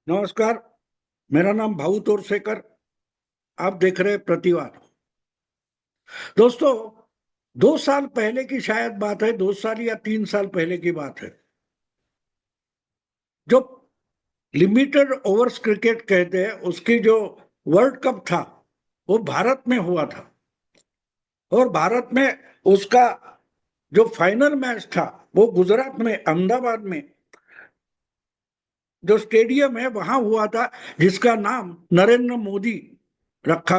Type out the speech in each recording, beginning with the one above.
नमस्कार। मेरा नाम भाऊ तोरसेकर। आप देख रहे हैं प्रतिवाद। दोस्तों, 2 साल पहले की शायद बात है, 2 साल या 3 साल पहले की बात है, जो लिमिटेड ओवर्स क्रिकेट कहते हैं उसकी जो वर्ल्ड कप था वो भारत में हुआ था। और भारत में उसका जो फाइनल मैच था वो गुजरात में अहमदाबाद में जो स्टेडियम है वहां हुआ था, जिसका नाम नरेंद्र मोदी रखा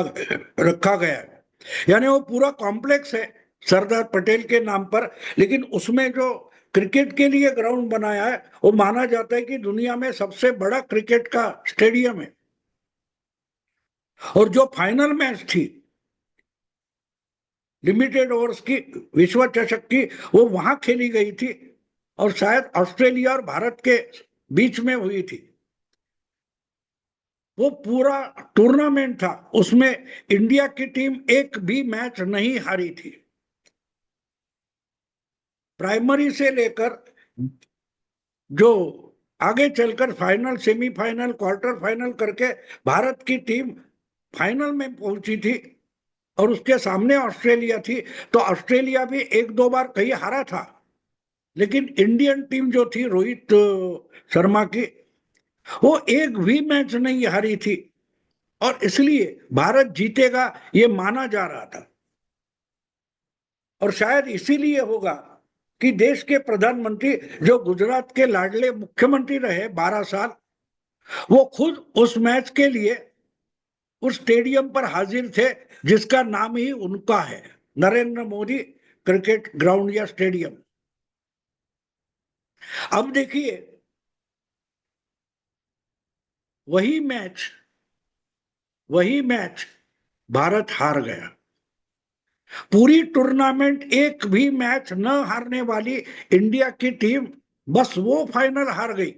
रखा गया है। यानी वो पूरा कॉम्प्लेक्स है सरदार पटेल के नाम पर, लेकिन उसमें जो क्रिकेट के लिए ग्राउंड बनाया है वो माना जाता है कि दुनिया में सबसे बड़ा क्रिकेट का स्टेडियम है। और जो फाइनल मैच थी लिमिटेड ओवर्स की विश्व चषक की, वो वहां खेली गई थी और शायद ऑस्ट्रेलिया और भारत के बीच में हुई थी। वो पूरा टूर्नामेंट था, उसमें इंडिया की टीम एक भी मैच नहीं हारी थी। प्राइमरी से लेकर जो आगे चलकर फाइनल, सेमीफाइनल, क्वार्टर फाइनल करके भारत की टीम फाइनल में पहुंची थी। और उसके सामने ऑस्ट्रेलिया थी, तो ऑस्ट्रेलिया भी एक दो बार कहीं हारा था, लेकिन इंडियन टीम जो थी रोहित शर्मा की, वो एक भी मैच नहीं हारी थी। और इसलिए भारत जीतेगा ये माना जा रहा था। और शायद इसीलिए होगा कि देश के प्रधानमंत्री, जो गुजरात के लाडले मुख्यमंत्री रहे 12 साल, वो खुद उस मैच के लिए उस स्टेडियम पर हाजिर थे जिसका नाम ही उनका है, नरेंद्र मोदी क्रिकेट ग्राउंड या स्टेडियम। अब देखिए, वही मैच वही मैच भारत हार गया। पूरी टूर्नामेंट एक भी मैच न हारने वाली इंडिया की टीम बस वो फाइनल हार गई।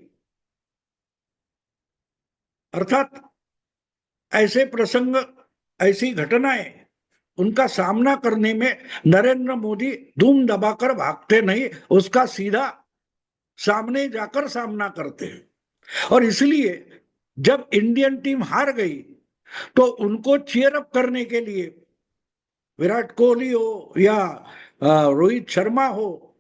अर्थात ऐसे प्रसंग, ऐसी घटनाएं, उनका सामना करने में नरेंद्र मोदी धूम दबाकर भागते नहीं, उसका सीधा सामने जाकर सामना करते हैं। और इसलिए जब इंडियन टीम हार गई तो उनको चीयर अप करने के लिए विराट कोहली हो या रोहित शर्मा हो,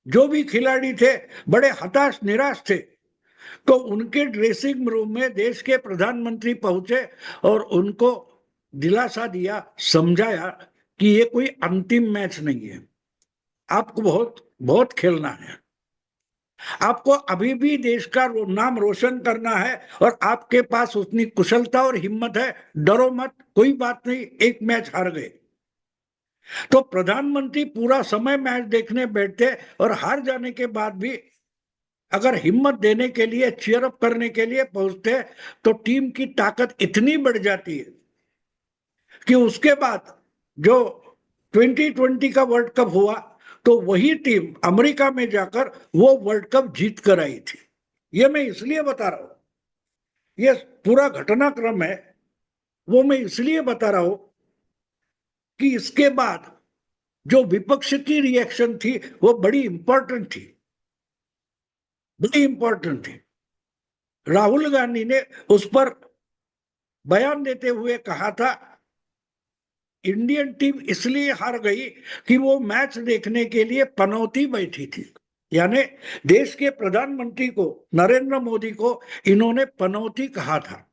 जो भी खिलाड़ी थे, बड़े हताश निराश थे। तो उनके ड्रेसिंग रूम में देश के प्रधानमंत्री पहुंचे और उनको दिलासा दिया, समझाया कि ये कोई अंतिम मैच नहीं है, आपको बहुत बहुत खेलना है, आपको अभी भी देश का नाम रोशन करना है, और आपके पास उतनी कुशलता और हिम्मत है, डरो मत, कोई बात नहीं, एक मैच हार गए। तो प्रधानमंत्री पूरा समय मैच देखने बैठते और हार जाने के बाद भी अगर हिम्मत देने के लिए, चीयर अप करने के लिए पहुंचते, तो टीम की ताकत इतनी बढ़ जाती है कि उसके बाद जो 2020 का वर्ल्ड कप हुआ, तो वही टीम अमेरिका में जाकर वो वर्ल्ड कप जीत कर आई थी। ये मैं इसलिए बता रहा हूं, ये पूरा घटनाक्रम है, वो मैं इसलिए बता रहा हूं कि इसके बाद जो विपक्ष की रिएक्शन थी वो बड़ी इंपॉर्टेंट थी, बड़ी इंपॉर्टेंट थी। राहुल गांधी ने उस पर बयान देते हुए कहा था, इंडियन टीम इसलिए हार गई कि वो मैच देखने के लिए पनौती बैठी थी। यानी देश के प्रधानमंत्री को, नरेंद्र मोदी को, इन्होंने पनौती कहा था।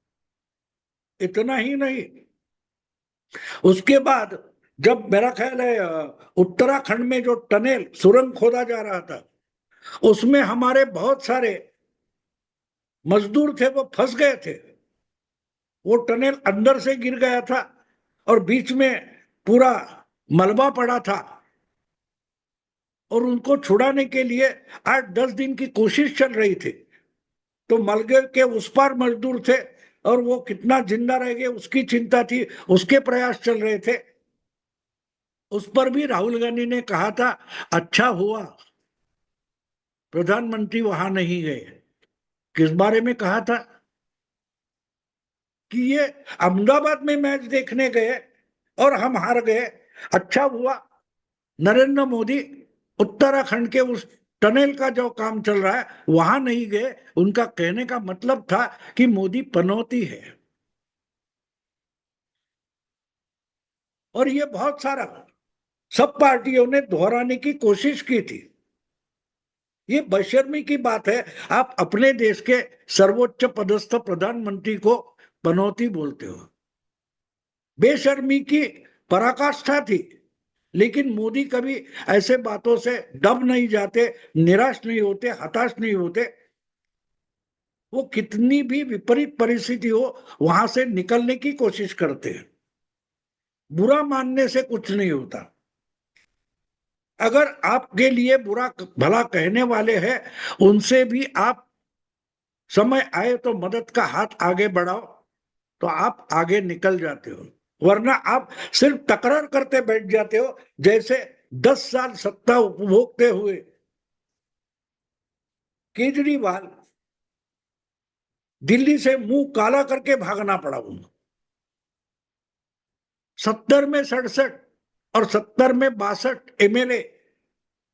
इतना ही नहीं, उसके बाद जब मेरा ख्याल है उत्तराखंड में जो टनल सुरंग खोदा जा रहा था, उसमें हमारे बहुत सारे मजदूर थे, वो फंस गए थे। वो टनल अंदर से गिर गया था और बीच में पूरा मलबा पड़ा था, और उनको छुड़ाने के लिए 8-10 दिन की कोशिश चल रही थी। तो मलबे के उस पार मजदूर थे और वो कितना जिंदा रह गए उसकी चिंता थी, उसके प्रयास चल रहे थे। उस पर भी राहुल गांधी ने कहा था, अच्छा हुआ प्रधानमंत्री वहां नहीं गए। किस बारे में कहा था? कि ये अहमदाबाद में मैच देखने गए और हम हार गए, अच्छा हुआ नरेंद्र मोदी उत्तराखंड के उस टनल का जो काम चल रहा है वहां नहीं गए। उनका कहने का मतलब था कि मोदी पनौती है। और ये बहुत सारा सब पार्टियों ने दोहराने की कोशिश की थी। ये बेशर्मी की बात है, आप अपने देश के सर्वोच्च पदस्थ प्रधानमंत्री को पनौती बोलते हो। बेशर्मी की पराकाष्ठा थी। लेकिन मोदी कभी ऐसे बातों से दब नहीं जाते, निराश नहीं होते, हताश नहीं होते। वो कितनी भी विपरीत परिस्थिति हो वहां से निकलने की कोशिश करते हैं। बुरा मानने से कुछ नहीं होता। अगर आपके लिए बुरा भला कहने वाले हैं, उनसे भी आप समय आए तो मदद का हाथ आगे बढ़ाओ, तो आप आगे निकल जाते हो। वरना आप सिर्फ तकरार करते बैठ जाते हो। जैसे 10 साल सत्ता उपभोगते हुए केजरीवाल दिल्ली से मुंह काला करके भागना पड़ा उनको। 70 में 67 और 70 में 62 एमएलए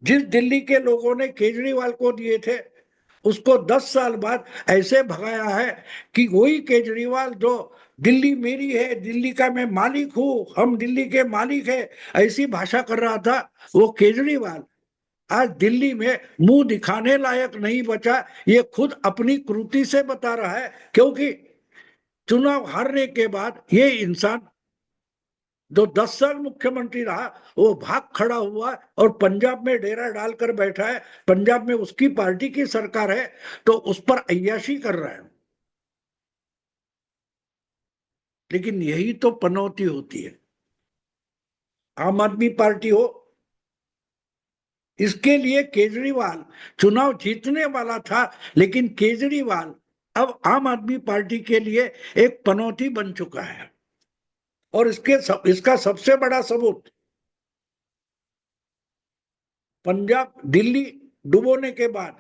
जिस दिल्ली के लोगों ने केजरीवाल को दिए थे, उसको 10 साल बाद ऐसे भगाया है कि वही केजरीवाल जो दिल्ली मेरी है, दिल्ली का मैं मालिक हूं, हम दिल्ली के मालिक है, ऐसी भाषा कर रहा था, वो केजरीवाल आज दिल्ली में मुंह दिखाने लायक नहीं बचा। ये खुद अपनी कृति से बता रहा है। क्योंकि चुनाव हारने के बाद ये इंसान जो 10 साल मुख्यमंत्री रहा, वो भाग खड़ा हुआ और पंजाब में डेरा डालकर बैठा है। पंजाब में उसकी पार्टी की सरकार है, तो उस पर अय्याशी कर रहा है। लेकिन यही तो पनौती होती है। आम आदमी पार्टी हो, इसके लिए केजरीवाल चुनाव जीतने वाला था, लेकिन केजरीवाल अब आम आदमी पार्टी के लिए एक पनौती बन चुका है। और इसका सबसे बड़ा सबूत पंजाब दिल्ली डुबोने के बाद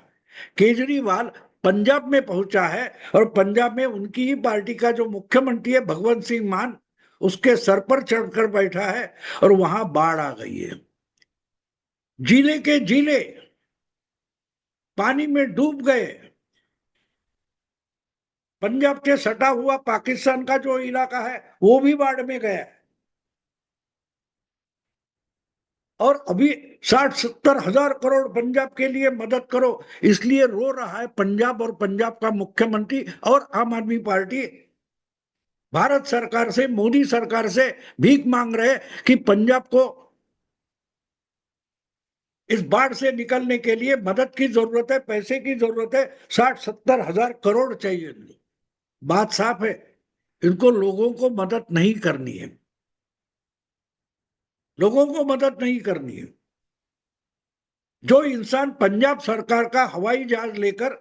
केजरीवाल पंजाब में पहुंचा है, और पंजाब में उनकी ही पार्टी का जो मुख्यमंत्री है भगवंत सिंह मान, उसके सर पर चढ़कर बैठा है और वहां बाढ़ आ गई है। जिले के जिले पानी में डूब गए। पंजाब के सटा हुआ पाकिस्तान का जो इलाका है वो भी बाढ़ में गया। और अभी 60-70 हजार करोड़ पंजाब के लिए मदद करो, इसलिए रो रहा है पंजाब और पंजाब का मुख्यमंत्री और आम आदमी पार्टी भारत सरकार से, मोदी सरकार से भीख मांग रहे कि पंजाब को इस बाढ़ से निकलने के लिए मदद की जरूरत है, पैसे की जरूरत है। 60-70 हजार करोड़ चाहिए। बात साफ है, इनको लोगों को मदद नहीं करनी है। लोगों को मदद नहीं करनी है। जो इंसान पंजाब सरकार का हवाई जहाज लेकर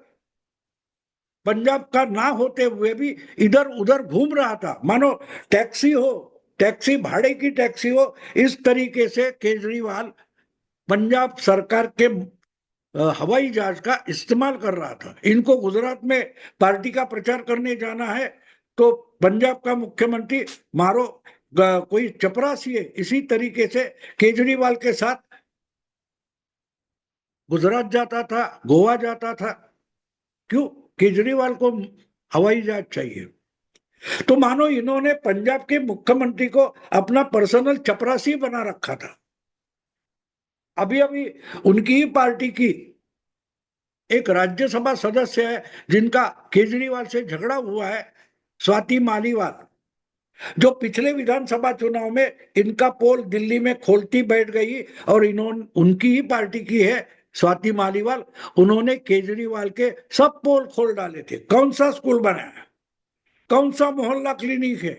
पंजाब का ना होते हुए भी इधर उधर घूम रहा था, मानो टैक्सी हो, टैक्सी भाड़े की टैक्सी हो, इस तरीके से केजरीवाल पंजाब सरकार के हवाई जहाज का इस्तेमाल कर रहा था। इनको गुजरात में पार्टी का प्रचार करने जाना है, तो पंजाब का मुख्यमंत्री मारो कोई चपरासी है, इसी तरीके से केजरीवाल के साथ गुजरात जाता था, गोवा जाता था। क्यों? केजरीवाल को हवाई जहाज चाहिए। तो मानो इन्होंने पंजाब के मुख्यमंत्री को अपना पर्सनल चपरासी बना रखा था। अभी अभी उनकी ही पार्टी की एक राज्यसभा सदस्य है जिनका केजरीवाल से झगड़ा हुआ है, स्वाति मालीवाल, जो पिछले विधानसभा चुनाव में इनका पोल दिल्ली में खोलती बैठ गई, और इन्होंने उनकी ही पार्टी की है स्वाति मालीवाल, उन्होंने केजरीवाल के सब पोल खोल डाले थे। कौन सा स्कूल बनाया, कौन सा मोहल्ला क्लिनिक है,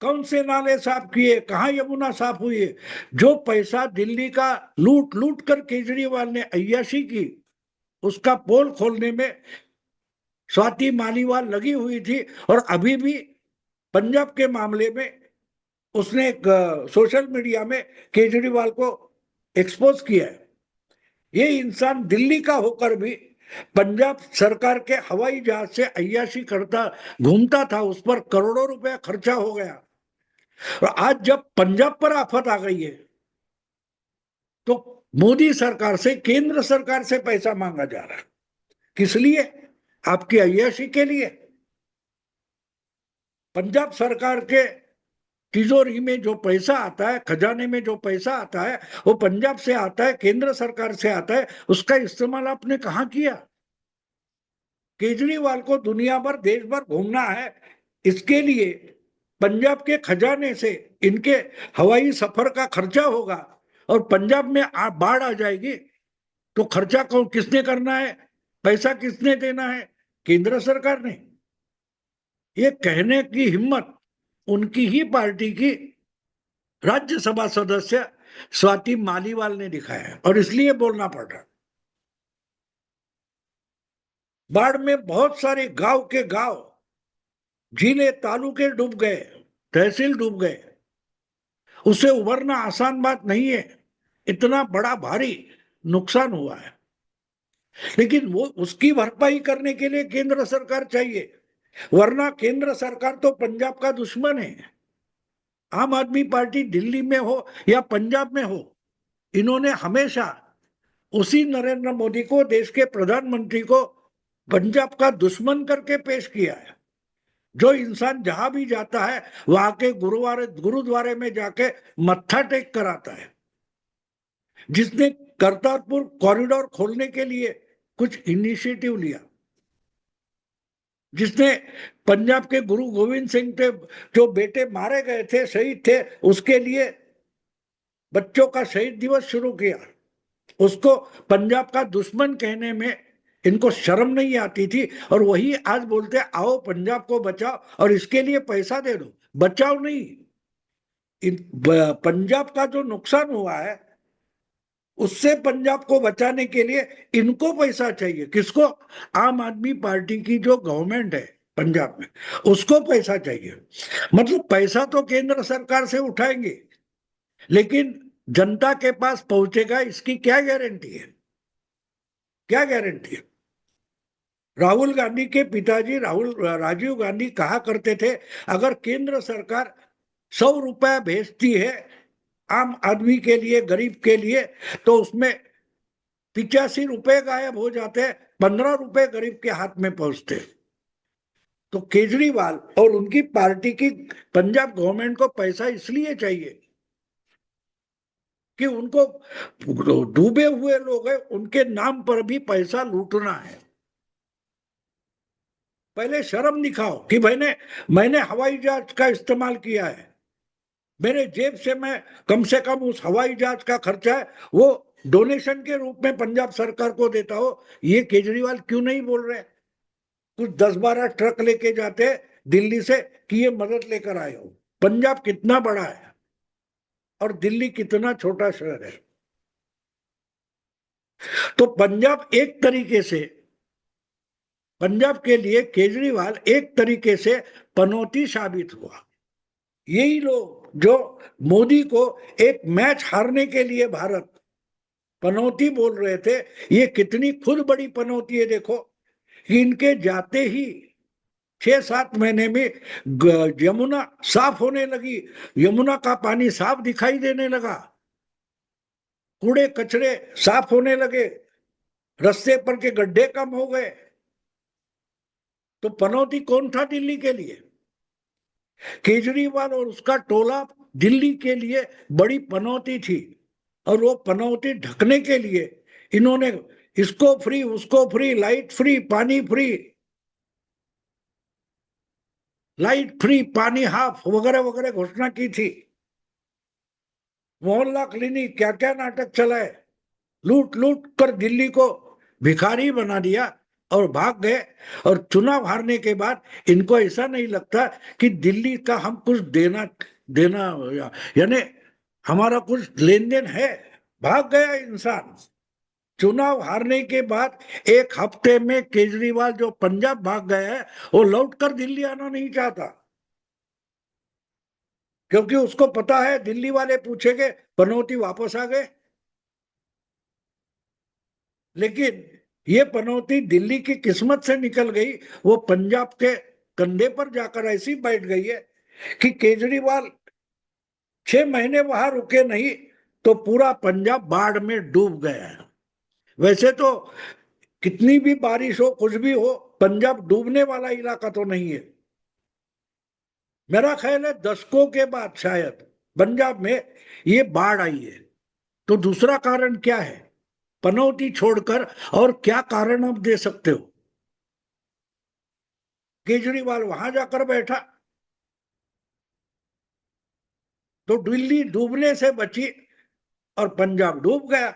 कौन से नाले साफ किए, कहां यमुना साफ हुई है। जो पैसा दिल्ली का लूट लूट कर केजरीवाल ने अय्याशी की, उसका पोल खोलने में स्वाति मालीवाल लगी हुई थी। और अभी भी पंजाब के मामले में उसने एक सोशल मीडिया में केजरीवाल को एक्सपोज किया है। ये इंसान दिल्ली का होकर भी पंजाब सरकार के हवाई जहाज से अय्याशी करता घूमता था, उस पर करोड़ों रुपया खर्चा हो गया। और आज जब पंजाब पर आफत आ गई है, तो मोदी सरकार से, केंद्र सरकार से पैसा मांगा जा रहा है। किस लिए? आपकी अय्याशी के लिए। पंजाब सरकार के तिजोरी में जो पैसा आता है, खजाने में जो पैसा आता है, वो पंजाब से आता है, केंद्र सरकार से आता है। उसका इस्तेमाल आपने कहां किया? केजरीवाल को दुनिया भर, देश भर घूमना है, इसके लिए पंजाब के खजाने से इनके हवाई सफर का खर्चा होगा, और पंजाब में बाढ़ आ जाएगी तो खर्चा कौन, किसने करना है? पैसा किसने देना है? केंद्र सरकार ने। ये कहने की हिम्मत उनकी ही पार्टी की राज्यसभा सदस्य स्वाति मालीवाल ने दिखाया है, और इसलिए बोलना पड़ रहा। बाढ़ में बहुत सारे गांव के गांव, जिले, तालुके डूब गए, तहसील डूब गए। उसे उभरना आसान बात नहीं है, इतना बड़ा भारी नुकसान हुआ है। लेकिन वो उसकी भरपाई करने के लिए केंद्र सरकार चाहिए, वरना केंद्र सरकार तो पंजाब का दुश्मन है। आम आदमी पार्टी दिल्ली में हो या पंजाब में हो, इन्होंने हमेशा उसी नरेंद्र मोदी को, देश के प्रधानमंत्री को, पंजाब का दुश्मन करके पेश किया है। जो इंसान जहां भी जाता है वहां के गुरुद्वारे में जाके मत्था टेक कर आता है। जिसने करतारपुर कॉरिडोर खोलने के लिए कुछ इनिशिएटिव लिया, जिसने पंजाब के गुरु गोविंद सिंह के जो बेटे मारे गए थे, शहीद थे, उसके लिए बच्चों का शहीद दिवस शुरू किया, उसको पंजाब का दुश्मन कहने में इनको शर्म नहीं आती थी। और वही आज बोलते आओ पंजाब को बचाओ, और इसके लिए पैसा दे दो। बचाओ नहीं, पंजाब का जो नुकसान हुआ है उससे पंजाब को बचाने के लिए इनको पैसा चाहिए। किसको? आम आदमी पार्टी की जो गवर्नमेंट है पंजाब में, उसको पैसा चाहिए। मतलब पैसा तो केंद्र सरकार से उठाएंगे, लेकिन जनता के पास पहुंचेगा इसकी क्या गारंटी है? क्या गारंटी है? राहुल गांधी के पिताजी राजीव गांधी कहा करते थे, अगर केंद्र सरकार 100 रुपया भेजती है आम आदमी के लिए, गरीब के लिए, तो उसमें 85 रुपए गायब हो जाते, 15 रुपए गरीब के हाथ में पहुंचते। तो केजरीवाल और उनकी पार्टी की पंजाब गवर्नमेंट को पैसा इसलिए चाहिए कि उनको डूबे हुए लोग हैं, उनके नाम पर भी पैसा लूटना है। पहले शर्म दिखाओ कि मैंने हवाई जहाज का इस्तेमाल किया है, मेरे जेब से कम उस हवाई जहाज का खर्चा है, वो डोनेशन के रूप में पंजाब सरकार को देता हो। ये केजरीवाल क्यों नहीं बोल रहे? कुछ 10-12 ट्रक लेके जाते दिल्ली से कि ये मदद लेकर आए हो। पंजाब कितना बड़ा है और दिल्ली कितना छोटा शहर है। तो पंजाब के लिए केजरीवाल एक तरीके से पनौती साबित हुआ। यही लोग जो मोदी को एक मैच हारने के लिए भारत पनौती बोल रहे थे, ये कितनी खुद बड़ी पनौती है। देखो कि इनके जाते ही 6-7 महीने में यमुना साफ होने लगी, यमुना का पानी साफ दिखाई देने लगा, कूड़े कचरे साफ होने लगे, रास्ते पर के गड्ढे कम हो गए। तो पनौती कौन था दिल्ली के लिए? केजरीवाल और उसका टोला दिल्ली के लिए बड़ी पनौती थी। और वो पनौती ढकने के लिए इन्होंने इसको फ्री, उसको फ्री, लाइट फ्री, पानी फ्री, लाइट फ्री, पानी हाफ, वगैरह वगैरह घोषणा की थी। मोहल्ला क्लिनिक, क्या क्या नाटक चलाए, लूट लूट कर दिल्ली को भिखारी बना दिया और भाग गए। और चुनाव हारने के बाद इनको ऐसा नहीं लगता कि दिल्ली का हम कुछ देना देना यानी हमारा कुछ लेन देन है। भाग गया इंसान। चुनाव हारने के बाद 1 हफ्ते में केजरीवाल जो पंजाब भाग गया है, वो लौट कर दिल्ली आना नहीं चाहता, क्योंकि उसको पता है दिल्ली वाले पूछेंगे पनौती वापस आ गए। लेकिन ये पनौती दिल्ली की किस्मत से निकल गई, वो पंजाब के कंधे पर जाकर ऐसी बैठ गई है कि केजरीवाल 6 महीने वहां रुके नहीं, तो पूरा पंजाब बाढ़ में डूब गया है। वैसे तो कितनी भी बारिश हो, कुछ भी हो, पंजाब डूबने वाला इलाका तो नहीं है। मेरा ख्याल है दशकों के बाद शायद पंजाब में ये बाढ़ आई है। तो दूसरा कारण क्या है पनौती छोड़कर, और क्या कारण आप दे सकते हो? केजरीवाल वहां जाकर बैठा तो दिल्ली डूबने से बची और पंजाब डूब गया।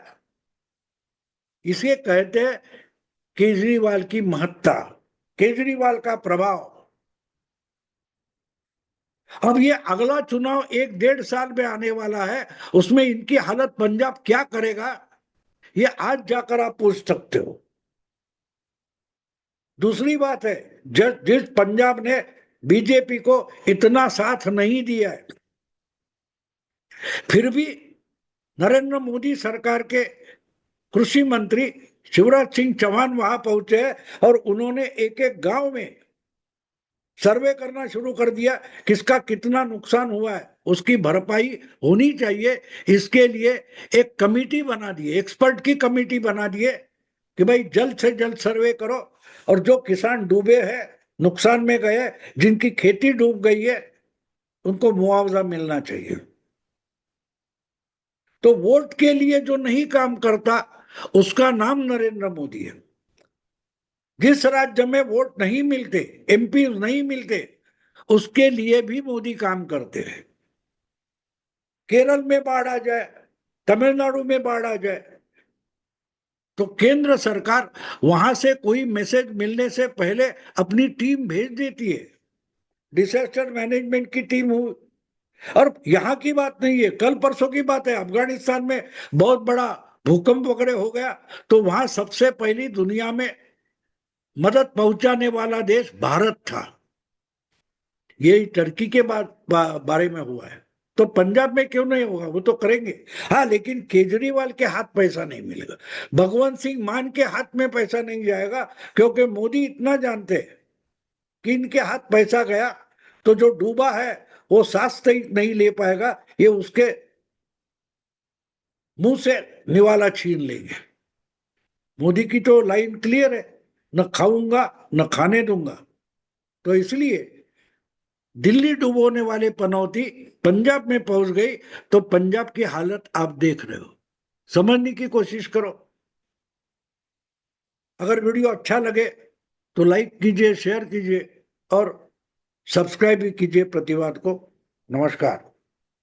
इसे कहते हैं केजरीवाल की महत्ता, केजरीवाल का प्रभाव। अब ये अगला चुनाव 1-1.5 साल में आने वाला है, उसमें इनकी हालत पंजाब क्या करेगा, ये आज जाकर आप पूछ सकते हो। दूसरी बात है, जिस पंजाब ने बीजेपी को इतना साथ नहीं दिया है, फिर भी नरेंद्र मोदी सरकार के कृषि मंत्री शिवराज सिंह चौहान वहां पहुंचे और उन्होंने एक एक गांव में सर्वे करना शुरू कर दिया, किसका कितना नुकसान हुआ है, उसकी भरपाई होनी चाहिए। इसके लिए एक कमेटी बना दी, एक्सपर्ट की कमेटी बना दिए कि भाई जल्द से जल्द सर्वे करो, और जो किसान डूबे हैं, नुकसान में गए, जिनकी खेती डूब गई है, उनको मुआवजा मिलना चाहिए। तो वोट के लिए जो नहीं काम करता उसका नाम नरेंद्र मोदी है। जिस राज्य में वोट नहीं मिलते, एमपी नहीं मिलते, उसके लिए भी मोदी काम करते हैं। केरल में बाढ़ आ जाए, तमिलनाडु में बाढ़ आ जाए, तो केंद्र सरकार वहां से कोई मैसेज मिलने से पहले अपनी टीम भेज देती है, डिजास्टर मैनेजमेंट की टीम हो। और यहाँ की बात नहीं है, कल परसों की बात है, अफगानिस्तान में बहुत बड़ा भूकंप वगैरह हो गया, तो वहां सबसे पहली दुनिया में मदद पहुंचाने वाला देश भारत था। यही टर्की के बारे में हुआ है। तो पंजाब में क्यों नहीं होगा, वो तो करेंगे। हाँ, लेकिन केजरीवाल के हाथ पैसा नहीं मिलेगा, भगवंत सिंह मान के हाथ में पैसा नहीं जाएगा, क्योंकि मोदी इतना जानते हैं कि इनके हाथ पैसा गया तो जो डूबा है वो सांस नहीं ले पाएगा, ये उसके मुंह से निवाला छीन लेंगे। मोदी की तो लाइन क्लियर है, न खाऊंगा न खाने दूंगा। तो इसलिए दिल्ली डुबोने वाले पनौती पंजाब में पहुंच गई, तो पंजाब की हालत आप देख रहे हो, समझने की कोशिश करो। अगर वीडियो अच्छा लगे तो लाइक कीजिए, शेयर कीजिए और सब्सक्राइब भी कीजिए प्रतिवाद को। नमस्कार।